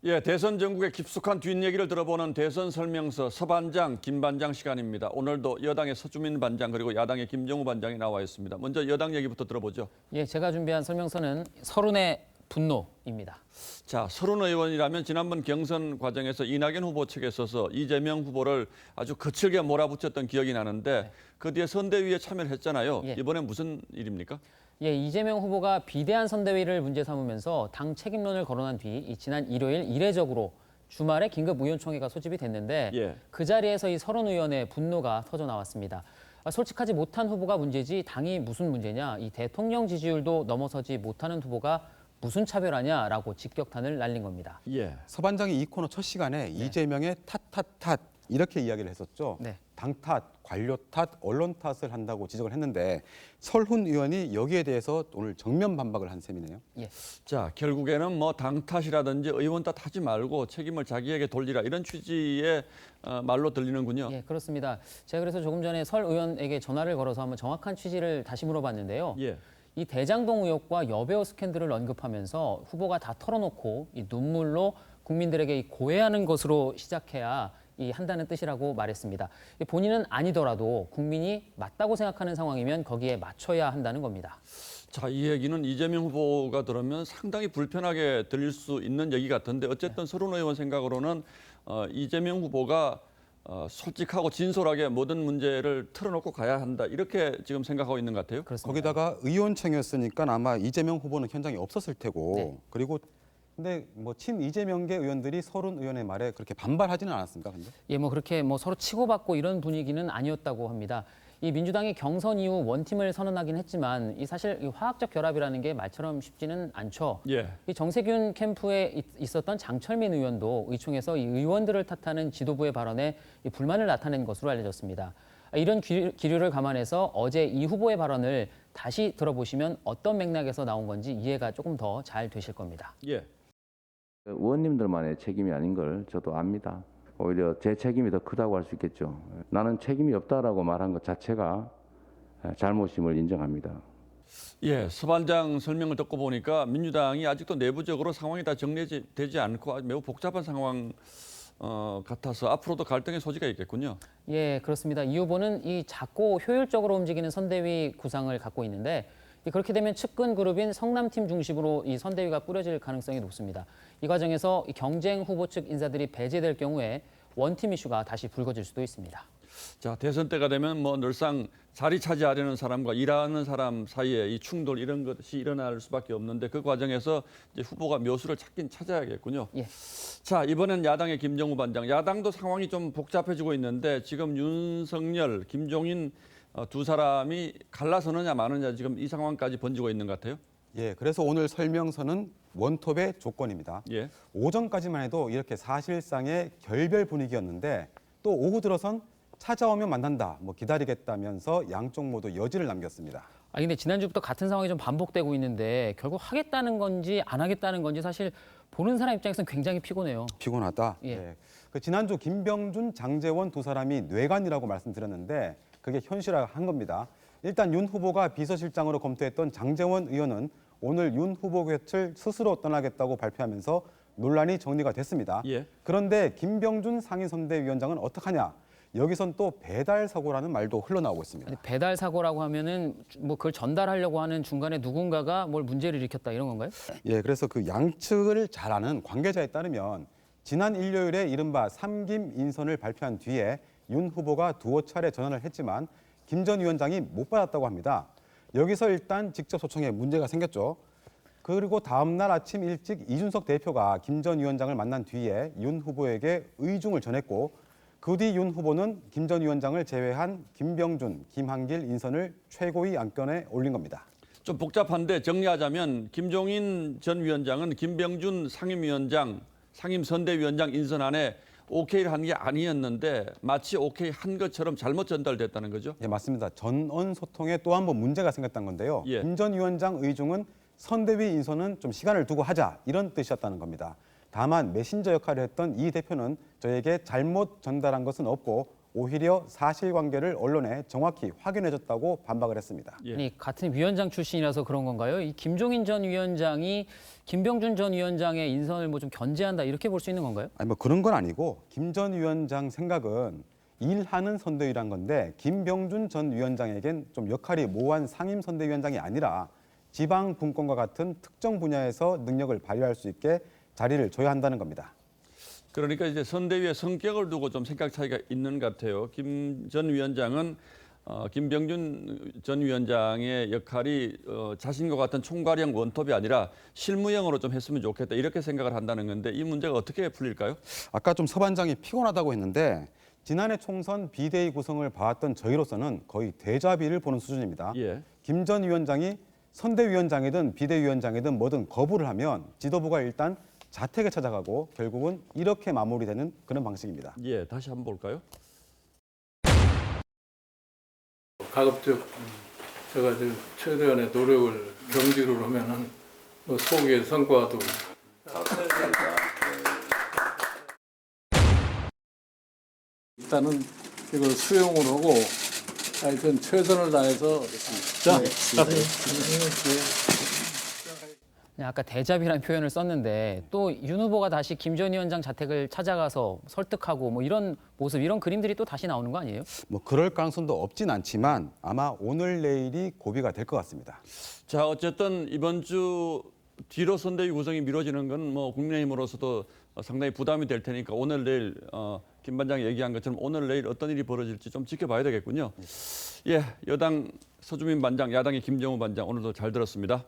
예, 대선 전국의 깊숙한 뒷얘기를 들어보는 대선 설명서 서반장, 김반장 시간입니다. 오늘도 여당의 서주민 반장 그리고 야당의 김정우 반장이 나와 있습니다. 먼저 여당 얘기부터 들어보죠. 예, 제가 준비한 설명서는 서른의 분노입니다. 자, 서른 의원이라면 지난번 경선 과정에서 이낙연 후보 측에 서서 이재명 후보를 아주 거칠게 몰아붙였던 기억이 나는데 그 뒤에 선대위에 참여를 했잖아요. 예. 이번엔 무슨 일입니까? 예, 이재명 후보가 비대한 선대위를 문제 삼으면서 당 책임론을 거론한 뒤 지난 일요일 이례적으로 주말에 긴급 의원총회가 소집이 됐는데 예. 그 자리에서 이 서른 의원의 분노가 터져 나왔습니다. 솔직하지 못한 후보가 문제지 당이 무슨 문제냐, 이 대통령 지지율도 넘어서지 못하는 후보가 무슨 차별하냐라고 직격탄을 날린 겁니다. 예. 서 반장이 이 코너 첫 시간에 이재명의 탓 이렇게 이야기를 했었죠. 네. 당 탓, 관료 탓, 언론 탓을 한다고 지적을 했는데 설훈 의원이 여기에 대해서 오늘 정면 반박을 한 셈이네요. 예. 자, 결국에는 뭐 당 탓이라든지 의원 탓하지 말고 책임을 자기에게 돌리라 이런 취지의 말로 들리는군요. 예, 그렇습니다. 제가 그래서 조금 전에 설 의원에게 전화를 걸어서 한번 정확한 취지를 다시 물어봤는데요. 예. 이 대장동 의혹과 여배우 스캔들을 언급하면서 후보가 다 털어놓고 이 눈물로 국민들에게 이 고해하는 것으로 시작해야 한다는 뜻이라고 말했습니다. 본인은 아니더라도 국민이 맞다고 생각하는 상황이면 거기에 맞춰야 한다는 겁니다. 자, 이 얘기는 이재명 후보가 들으면 상당히 불편하게 들릴 수 있는 얘기 같은데 어쨌든 서른 의원 생각으로는 이재명 후보가 솔직하고 진솔하게 모든 문제를 털어놓고 가야 한다 이렇게 지금 생각하고 있는 것 같아요. 그렇습니다. 거기다가 의원총회였으니까 아마 이재명 후보는 현장에 없었을 테고 네. 그리고 근데 뭐 친 이재명계 의원들이 서른 의원의 말에 그렇게 반발하지는 않았습니까? 근데? 예, 뭐 그렇게 뭐 서로 치고받고 이런 분위기는 아니었다고 합니다. 이 민주당이 경선 이후 원팀을 선언하긴 했지만 이 사실 이 화학적 결합이라는 게 말처럼 쉽지는 않죠. 예. 이 정세균 캠프에 있었던 장철민 의원도 의총에서 이 의원들을 탓하는 지도부의 발언에 이 불만을 나타낸 것으로 알려졌습니다. 이런 기류를 감안해서 어제 이 후보의 발언을 다시 들어보시면 어떤 맥락에서 나온 건지 이해가 조금 더 잘 되실 겁니다. 예. 의원님들만의 책임이 아닌 걸 저도 압니다. 오히려 제 책임이 더 크다고 할 수 있겠죠. 나는 책임이 없다라고 말한 것 자체가 잘못임을 인정합니다. 예, 서반장 설명을 듣고 보니까 민주당이 아직도 내부적으로 상황이 다 정리되지 않고 매우 복잡한 상황 같아서 앞으로도 갈등의 소지가 있겠군요. 예, 그렇습니다. 이 후보는 이 작고 효율적으로 움직이는 선대위 구상을 갖고 있는데 그렇게 되면 측근 그룹인 성남팀 중심으로 이 선대위가 꾸려질 가능성이 높습니다. 이 과정에서 경쟁 후보 측 인사들이 배제될 경우에 원팀 이슈가 다시 불거질 수도 있습니다. 자, 대선 때가 되면 뭐 늘상 자리 차지하려는 사람과 일하는 사람 사이에 이 충돌 이런 것이 일어날 수밖에 없는데 그 과정에서 이제 후보가 묘수를 찾긴 찾아야겠군요. 예. 자, 이번엔 야당의 김정우 반장. 야당도 상황이 좀 복잡해지고 있는데 지금 윤석열, 김종인 두 사람이 갈라서느냐 마느냐 지금 이 상황까지 번지고 있는 것 같아요. 예, 그래서 오늘 설명서는 원톱의 조건입니다. 예. 오전까지만 해도 이렇게 사실상의 결별 분위기였는데 또 오후 들어선 찾아오면 만난다, 뭐 기다리겠다면서 양쪽 모두 여지를 남겼습니다. 근데 지난주부터 같은 상황이 좀 반복되고 있는데 결국 하겠다는 건지 안 하겠다는 건지 사실 보는 사람 입장에서는 굉장히 피곤해요. 피곤하다. 예. 그 지난주 김병준, 장제원 두 사람이 뇌관이라고 말씀드렸는데 그게 현실화한 겁니다. 일단 윤 후보가 비서실장으로 검토했던 장제원 의원은 오늘 윤 후보 곁을 스스로 떠나겠다고 발표하면서 논란이 정리가 됐습니다. 예. 그런데 김병준 상임선대위원장은 어떡하냐? 여기선 또 배달 사고라는 말도 흘러나오고 있습니다. 배달 사고라고 하면은 뭐 그걸 전달하려고 하는 중간에 누군가가 뭘 문제를 일으켰다 이런 건가요? 예, 그래서 그 양측을 잘 아는 관계자에 따르면 지난 일요일에 이른바 삼김 인선을 발표한 뒤에 윤 후보가 두어 차례 전화를 했지만 김 전 위원장이 못 받았다고 합니다. 여기서 일단 직접 소통에 문제가 생겼죠. 그리고 다음 날 아침 일찍 이준석 대표가 김 전 위원장을 만난 뒤에 윤 후보에게 의중을 전했고 그 뒤 윤 후보는 김 전 위원장을 제외한 김병준, 김한길 인선을 최고위 안건에 올린 겁니다. 좀 복잡한데 정리하자면 김종인 전 위원장은 김병준 상임위원장, 상임선대위원장 인선안에 오케이를 한 게 아니었는데 마치 오케이 한 것처럼 잘못 전달됐다는 거죠? 예, 맞습니다. 전원 소통에 또 한 번 문제가 생겼다는 건데요. 예. 김 전 위원장 의중은 선대위 인선은 좀 시간을 두고 하자 이런 뜻이었다는 겁니다. 다만 메신저 역할을 했던 이 대표는 저에게 잘못 전달한 것은 없고 오히려 사실관계를 언론에 정확히 확인해줬다고 반박을 했습니다. 예. 아니, 같은 위원장 출신이라서 그런 건가요? 이 김종인 전 위원장이 김병준 전 위원장의 인선을 뭐 좀 견제한다 이렇게 볼 수 있는 건가요? 아니 뭐 그런 건 아니고 김 전 위원장 생각은 일하는 선대위란 건데 김병준 전 위원장에겐 좀 역할이 모호한 상임 선대위원장이 아니라 지방 분권과 같은 특정 분야에서 능력을 발휘할 수 있게 자리를 줘야 한다는 겁니다. 그러니까 이제 선대위의 성격을 두고 좀 생각 차이가 있는 것 같아요. 김 전 위원장은 김병준 전 위원장의 역할이 자신과 같은 총괄형 원톱이 아니라 실무형으로 좀 했으면 좋겠다 이렇게 생각을 한다는 건데 이 문제가 어떻게 풀릴까요? 아까 좀 서반장이 피곤하다고 했는데 지난해 총선 비대위 구성을 봐왔던 저희로서는 거의 대자비를 보는 수준입니다. 예. 김 전 위원장이 선대위원장이든 비대위원장이든 뭐든 거부를 하면 지도부가 일단 자택에 찾아가고 결국은 이렇게 마무리되는 그런 방식입니다. 예, 다시 한번 볼까요? 가급적 제가 최대한의 노력을 경지로 하면은 뭐 소기의 성과도 일단은 이걸 수용을 하고 하여튼 최선을 다해서 자, 아까 대자비라는 표현을 썼는데 또 윤 후보가 다시 김 전 위원장 자택을 찾아가서 설득하고 뭐 이런 모습, 이런 그림들이 또 다시 나오는 거 아니에요? 뭐 그럴 가능성도 없진 않지만 아마 오늘 내일이 고비가 될 것 같습니다. 자, 어쨌든 이번 주 뒤로 선대위 구성이 미뤄지는 건 뭐 국민의힘으로서도 상당히 부담이 될 테니까 오늘 내일 김 반장이 얘기한 것처럼 오늘 내일 어떤 일이 벌어질지 좀 지켜봐야 되겠군요. 예, 여당 서주민 반장, 야당의 김정우 반장 오늘도 잘 들었습니다.